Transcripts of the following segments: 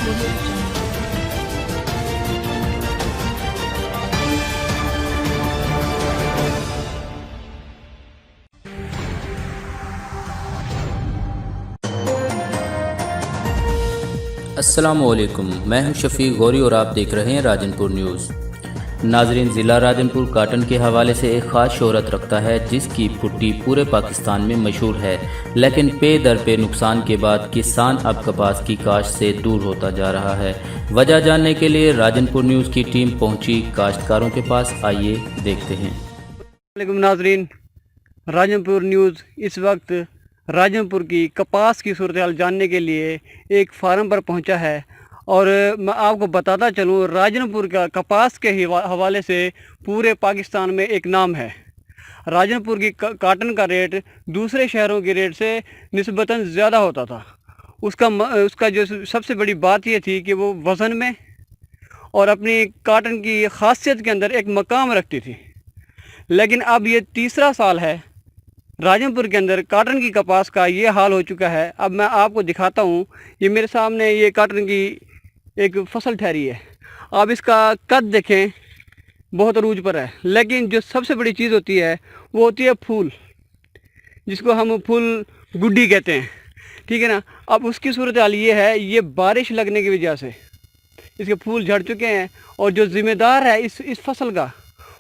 Audio Jungle. السلام علیکم، میں ہوں شفیق غوری اور آپ دیکھ رہے ہیں راجن پور نیوز۔ ناظرین، ضلع راجن پور کاٹن کے حوالے سے ایک خاص شہرت رکھتا ہے جس کی پھٹی پورے پاکستان میں مشہور ہے، لیکن پے در پے نقصان کے بعد کسان اب کپاس کی کاشت سے دور ہوتا جا رہا ہے۔ وجہ جاننے کے لیے راجن پور نیوز کی ٹیم پہنچی کاشتکاروں کے پاس، آئیے دیکھتے ہیں۔ السلام علیکم ناظرین، راجن پور نیوز اس وقت راجن پور کی کپاس کی صورتحال جاننے کے لیے ایک فارم پر پہنچا ہے، اور میں آپ کو بتاتا چلوں راجن پور کا کپاس کے حوالے سے پورے پاکستان میں ایک نام ہے۔ راجن پور کی کاٹن کا ریٹ دوسرے شہروں کے ریٹ سے نسبتاً زیادہ ہوتا تھا۔ اس کا جو سب سے بڑی بات یہ تھی کہ وہ وزن میں اور اپنی کاٹن کی خاصیت کے اندر ایک مقام رکھتی تھی، لیکن اب یہ تیسرا سال ہے راجن پور کے اندر کاٹن کی کپاس کا یہ حال ہو چکا ہے۔ اب میں آپ کو دکھاتا ہوں، یہ میرے سامنے یہ کاٹن کی ایک فصل ٹھہری ہے، آپ اس کا قد دیکھیں، بہت عروج پر ہے، لیکن جو سب سے بڑی چیز ہوتی ہے وہ ہوتی ہے پھول، جس کو ہم پھول گڈی کہتے ہیں، ٹھیک ہے نا۔ اب اس کی صورتحال یہ ہے، یہ بارش لگنے کی وجہ سے اس کے پھول جھڑ چکے ہیں، اور جو ذمہ دار ہے اس فصل کا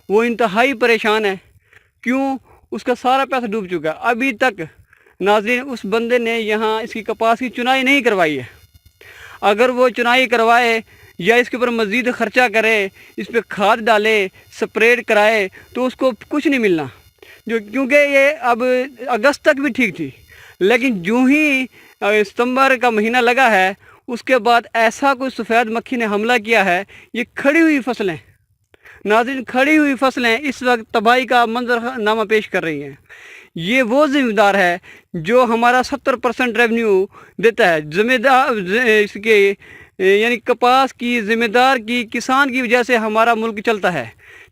وہ انتہائی پریشان ہے۔ کیوں؟ اس کا سارا پیسہ ڈوب چکا ہے۔ ابھی تک ناظرین اس بندے نے یہاں اس کی کپاس کی چنائی نہیں کروائی ہے۔ اگر وہ چنائی کروائے یا اس کے اوپر مزید خرچہ کرے، اس پہ کھاد ڈالے، سپریڈ کرائے، تو اس کو کچھ نہیں ملنا، کیونکہ یہ اب اگست تک بھی ٹھیک تھی، لیکن جو ہی ستمبر کا مہینہ لگا ہے اس کے بعد ایسا کوئی سفید مکھی نے حملہ کیا ہے۔ یہ کھڑی ہوئی فصلیں ناظرین، کھڑی ہوئی فصلیں اس وقت تباہی کا منظر نامہ پیش کر رہی ہیں۔ یہ وہ ذمہ دار ہے جو ہمارا 70% ریونیو دیتا ہے، ذمہ دار اس کے یعنی کپاس کی ذمہ دار کی کسان کی وجہ سے ہمارا ملک چلتا ہے۔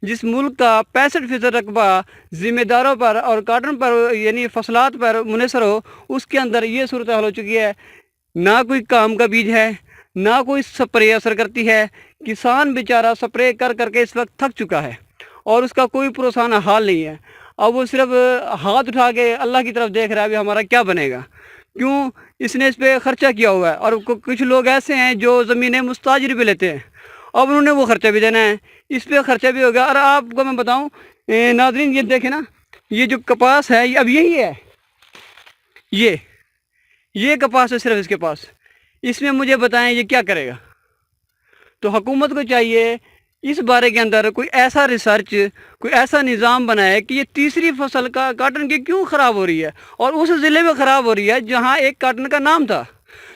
جس ملک کا 65% رقبہ ذمہ داروں پر اور کاٹن پر یعنی فصلات پر منحصر ہو، اس کے اندر یہ صورتحال ہو چکی ہے۔ نہ کوئی کام کا بیج ہے، نہ کوئی سپرے اثر کرتی ہے۔ کسان بیچارہ سپرے کر کر کے اس وقت تھک چکا ہے، اور اس کا کوئی پروسانہ حال نہیں ہے۔ اب وہ صرف ہاتھ اٹھا کے اللہ کی طرف دیکھ رہا ہے ابھی ہمارا کیا بنے گا، کیوں؟ اس نے اس پہ خرچہ کیا ہوا ہے، اور کچھ لوگ ایسے ہیں جو زمینیں مستاجر پہ لیتے ہیں، اب انہوں نے وہ خرچہ بھی دینا ہے، اس پہ خرچہ بھی ہوگا۔ اور آپ کو میں بتاؤں ناظرین، یہ دیکھیں نا، یہ جو کپاس ہے اب یہی ہے، یہ کپاس ہے صرف اس کے پاس۔ اس میں مجھے بتائیں یہ کیا کرے گا؟ تو حکومت کو چاہیے اس بارے کے اندر کوئی ایسا ریسرچ، کوئی ایسا نظام بنائے کہ یہ تیسری فصل کا کاٹن کی کیوں خراب ہو رہی ہے، اور اس ضلع میں خراب ہو رہی ہے جہاں ایک کاٹن کا نام تھا،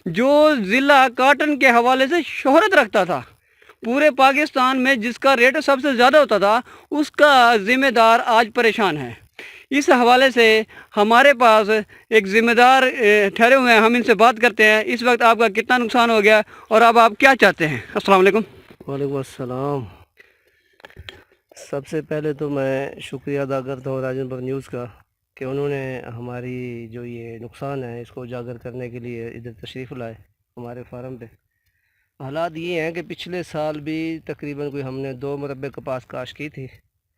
جو ضلع کاٹن کے حوالے سے شہرت رکھتا تھا پورے پاکستان میں، جس کا ریٹ سب سے زیادہ ہوتا تھا، اس کا ذمہ دار آج پریشان ہے۔ اس حوالے سے ہمارے پاس ایک ذمہ دار ٹھہرے ہوئے ہیں، ہم ان سے بات کرتے ہیں اس وقت آپ کا کتنا نقصان ہو گیا اور اب آپ کیا چاہتے ہیں۔ السلام علیکم۔ وعلیکم السلام۔ سب سے پہلے تو میں شکریہ ادا کرتا ہوں راجن پور نیوز کا کہ انہوں نے ہماری جو یہ نقصان ہے اس کو اجاگر کرنے کے لیے ادھر تشریف لائے ہمارے فارم پہ۔ حالات یہ ہیں کہ پچھلے سال بھی تقریباً کوئی ہم نے 2 مربع کپاس کاشت کی تھی،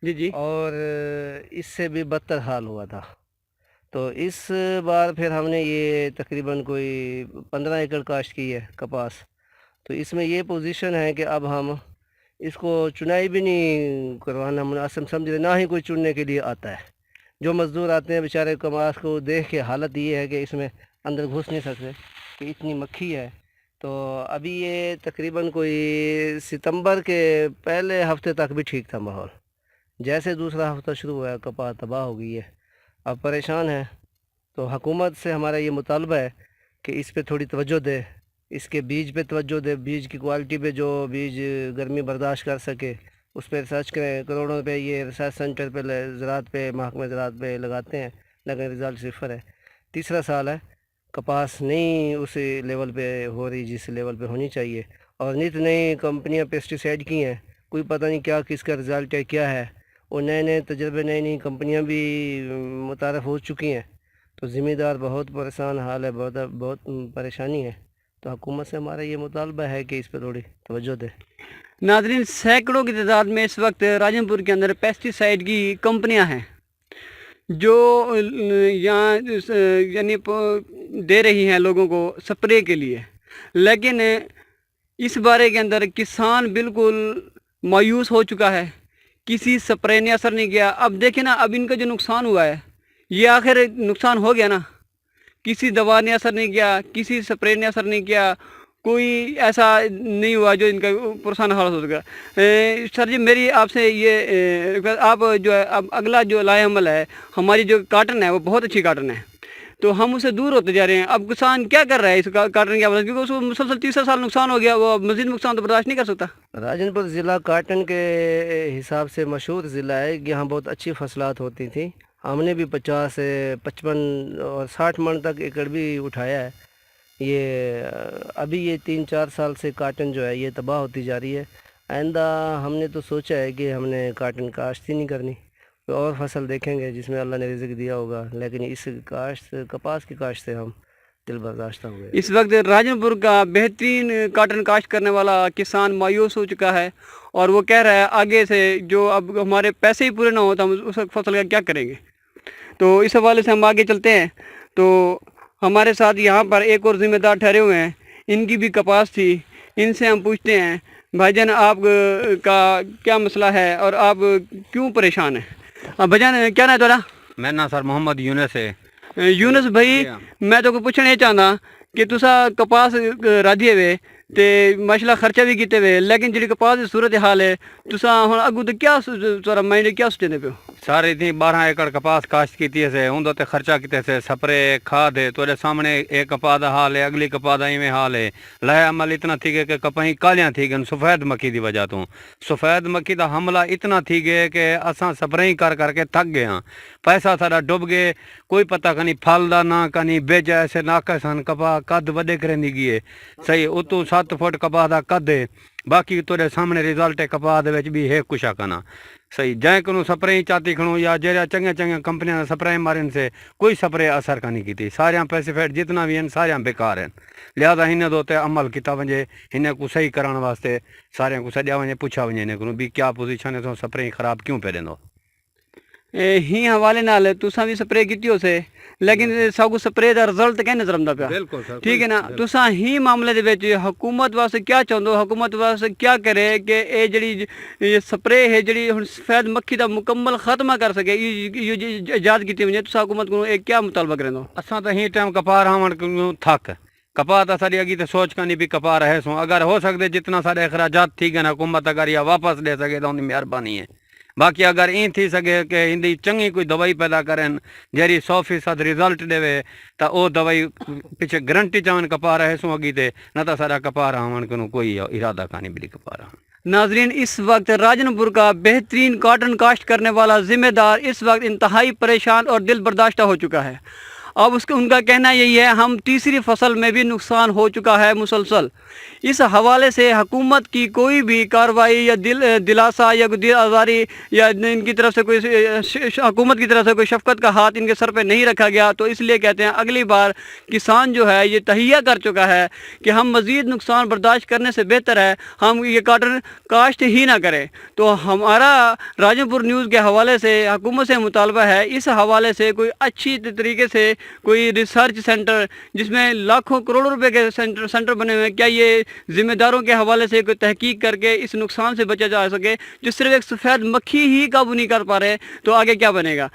جی اور اس سے بھی بدتر حال ہوا تھا۔ تو اس بار پھر ہم نے یہ تقریباً کوئی 15 ایکڑ کاشت کی ہے کپاس۔ تو اس میں یہ پوزیشن ہے کہ اب ہم اس کو چنائی بھی نہیں کروانا مناسب سمجھ رہے، نہ ہی کوئی چننے کے لیے آتا ہے۔ جو مزدور آتے ہیں بیچارے کپاس کو دیکھ کے حالت یہ ہے کہ اس میں اندر گھس نہیں سکتے کہ اتنی مکھی ہے۔ تو ابھی یہ تقریباً کوئی ستمبر کے پہلے ہفتے تک بھی ٹھیک تھا ماحول، جیسے دوسرا ہفتہ شروع ہوا ہے کپاس تباہ ہو گئی ہے، اب پریشان ہے۔ تو حکومت سے ہمارا یہ مطالبہ ہے کہ اس پہ تھوڑی توجہ دے، اس کے بیج پہ توجہ دے، بیج کی کوالٹی پہ، جو بیج گرمی برداشت کر سکے اس پہ ریسرچ کریں۔ کروڑوں روپے یہ ریسرچ سینٹر پہ زراعت پہ، محکمہ زراعت پہ لگاتے ہیں، لیکن رزلٹ صفر ہے۔ تیسرا سال ہے کپاس نہیں اسی لیول پہ ہو رہی جس لیول پہ ہونی چاہیے، اور نت نئی کمپنیاں پیسٹیسائڈ کی ہیں، کوئی پتہ نہیں کیا کس کا رزلٹ ہے کیا ہے، اور نئے تجربے، نئی کمپنیاں بھی متعارف ہو چکی ہیں۔ تو ذمہ دار بہت پریشان حال ہے، بہت پریشانی ہے۔ تو حکومت سے ہمارا یہ مطالبہ ہے کہ اس پہ تھوڑی توجہ دے۔ ناظرین، سینکڑوں کی تعداد میں اس وقت راجن پور کے اندر پیسٹی سائڈ کی کمپنیاں ہیں جو یہاں یعنی دے رہی ہیں لوگوں کو سپرے کے لیے، لیکن اس بارے کے اندر کسان بالکل مایوس ہو چکا ہے۔ کسی سپرے نے اثر نہیں کیا۔ اب دیکھیں نا، اب ان کا جو نقصان ہوا ہے یہ آخر نقصان ہو گیا نا، کسی دوا نے اثر نہیں کیا، کسی سپرے نے اثر نہیں کیا، کوئی ایسا نہیں ہوا جو ان کا پرسان حال ہو سکا۔ سر جی، میری آپ سے یہ آپ جو ہے اب اگلا جو لائے عمل ہے، ہماری جو کاٹن ہے وہ بہت اچھی کاٹن ہے، تو ہم اسے دور ہوتے جا رہے ہیں۔ اب کسان کیا کر رہا ہے اس کاٹن کی وجہ، کیونکہ اس کو مسلسل 30 سال نقصان ہو گیا، وہ مزید نقصان تو برداشت نہیں کر سکتا۔ راجن پور ضلع کاٹن کے حساب سے مشہور ضلع ہے، یہاں بہت اچھی فصلات ہوتی تھیں۔ ہم نے بھی 50 سے 55 اور 60 من تک ایکڑ بھی اٹھایا ہے۔ یہ ابھی یہ 3-4 سال سے کاٹن جو ہے یہ تباہ ہوتی جا رہی ہے۔ آئندہ ہم نے تو سوچا ہے کہ ہم نے کاٹن کاشت ہی نہیں کرنی، کوئی اور فصل دیکھیں گے جس میں اللہ نے رزق دیا ہوگا، لیکن اس کاشت کپاس کی کاشت سے ہم دل برداشتہ ہوئے۔ اس وقت راجن پور کا بہترین کاٹن کاشت کرنے والا کسان مایوس ہو چکا ہے، اور وہ کہہ رہا ہے آگے سے جو اب ہمارے پیسے ہی پورے نہ ہو تو ہم اس فصل کا کیا کریں گے۔ تو اس حوالے سے ہم آگے چلتے ہیں۔ تو ہمارے ساتھ یہاں پر ایک اور ذمہ دار ٹھہرے ہوئے ہیں، ان کی بھی کپاس تھی، ان سے ہم پوچھتے ہیں بھائی جان آپ کا کیا مسئلہ ہے اور آپ کیوں پریشان ہیں؟ بھائی جان کیا نام ہے تھوڑا؟ میرا نام سر محمد یونس ہے۔ یونس بھائی، میں تو پوچھنا یہ چاہتا کہ تسا کپاس رادھیے ہوئے تے ماشاءاللہ خرچہ بھی کیتے ہوئے، لیکن جی کپاس کی صورت حال ہے تسا ہن اگوں تے کیا سارا مائنڈ کیا سوچتے پیو؟ سارے اتنی 12 ایکڑ کپاس کاشت کیتی ہے، اندر تے خرچہ کیتے سے، سپرے کھاد ہے، تھوڑے سامنے ایک کپاس دا حال ہے، اگلی کپاس دا ایویں حال ہے۔ لائے عمل اتنا تھی گئے کہ کپاہیں کالیاں تھی گئے سفید مکھی دی وجہ تو، سفید مکھی دا حملہ اتنا تھی گئے کہ اساں سپرے کر کر کے تھک گئے ہاں، پیسہ سارا ڈب گئے، کوئی پتہ کنی پھل دا نہ کنی بیج ایسے ناقص سن، کپاہ قد وڈے کرندی گئی ہے، صحیح اتو 7 فٹ کپاہ دا قد ہے، باقی تھوڑے سامنے رزلٹ ہے کپاہ دے وچ بھی ہے کچھ کنا، صحیح جائیں کنوں سپرے چاتی کھڑوں یا جہاں چنگے چنگے کمپنیاں سپرے مارن سے کوئی سپرے اثر کا نہیں کیتی، ساریاں پیسیفائڈ جتنا بھی ہیں ساریاں بیکار ہیں، لہذا ہن دوتے عمل کیتا ونجے، ہن کو صحیح کران واسطے ساریاں کو سڈیا ونجے، پوچھا ونجے ہن کو بھی کیا پوزیشن ہے تو سپرے خراب کیوں پہ دیندو۔ ہی حوالے نال تساں بھی سپرے کیتی ہو سے، لیکن سب کو سپرے دا رزلٹ کہ نظر آندا پیا، بالکل سر، ٹھیک ہے نا۔ تساں ہی معاملے دے وچ حکومت واسطے کیا چاہندو، حکومت واسطے کیا کرے کہ اے جڑی یہ سپرے ہے جڑی ہن سفید مکھی دا مکمل خاتمہ کر سکے، یہ ایجاد کیتی ونجے، تساں حکومت کو ایک کیا مطالبہ کرندو؟ اساں تو ہی ٹائم کپاہ رہون کو تھک، کپاہ تا ساری اگی تے سوچ کنی بھی کپاہ رہے سوں، اگر ہو سکتے جتنا سارے اخراجات تھی گئے حکومت اگر یا واپس دے سکے تو ان کی مہربانی ہے، باقی اگر این تھی سکے کہ ہندی چنگی کوئی دوائی پیدا کرن جیری 100% رزلٹ دے تو او دوائی پیچھے گارنٹی چاہن کپاہ رہے سوں اگی تے، نہ تو سارا کپاہ رہون کو کوئی ارادہ کانی بلی کپاہ رہون۔ ناظرین، اس وقت راجن پور کا بہترین کاٹن کاشت کرنے والا ذمہ دار اس وقت انتہائی پریشان اور دل برداشتہ ہو چکا ہے۔ اب ان کا کہنا یہی ہے ہم تیسری فصل میں بھی نقصان ہو چکا ہے مسلسل۔ اس حوالے سے حکومت کی کوئی بھی کارروائی یا دلاسا یا دل آزاری یا ان کی طرف سے کوئی حکومت کی طرف سے کوئی شفقت کا ہاتھ ان کے سر پہ نہیں رکھا گیا، تو اس لیے کہتے ہیں اگلی بار کسان جو ہے یہ تہیہ کر چکا ہے کہ ہم مزید نقصان برداشت کرنے سے بہتر ہے ہم یہ کاٹن کاشت ہی نہ کریں۔ تو ہمارا راجن پور نیوز کے حوالے سے حکومت سے مطالبہ ہے اس حوالے سے کوئی اچھی طریقے سے کوئی ریسرچ سینٹر جس میں لاکھوں کروڑوں روپے کے سینٹر بنے ہوئے ہیں، کیا یہ ذمہ داروں کے حوالے سے کوئی تحقیق کر کے اس نقصان سے بچا جا سکے؟ جو صرف ایک سفید مکھی ہی قابو نہیں کر پا رہے تو آگے کیا بنے گا؟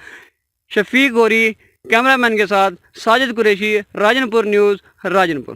شفیق غوری کیمرہ مین کے ساتھ ساجد قریشی، راجن پور نیوز، راجن پور۔